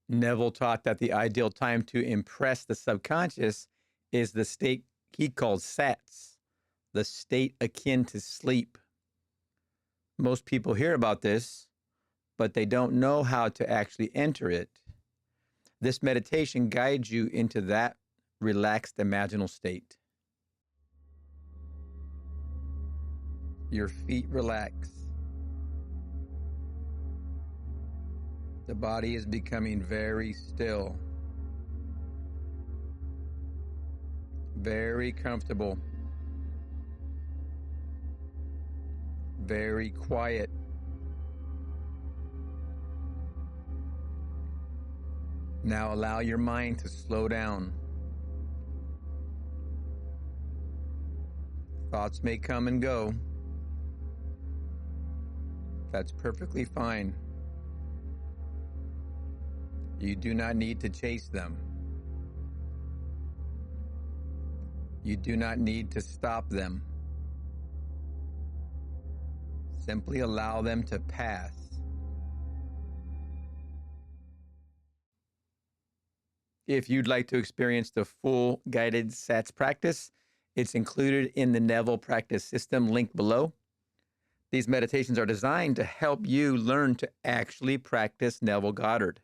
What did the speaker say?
Neville taught that the ideal time to impress the subconscious is the state he called SATS, the state akin to sleep. Most people hear about this, but they don't know how to actually enter it. This meditation guides you into that relaxed imaginal state. Your feet relax. The body is becoming very still, very comfortable, very quiet. Now allow your mind to slow down. Thoughts may come and go. That's perfectly fine. You do not need to chase them. You do not need to stop them. Simply allow them to pass. If you'd like to experience the full guided SATS practice, it's included in the Neville practice system linked below. These meditations are designed to help you learn to actually practice Neville Goddard.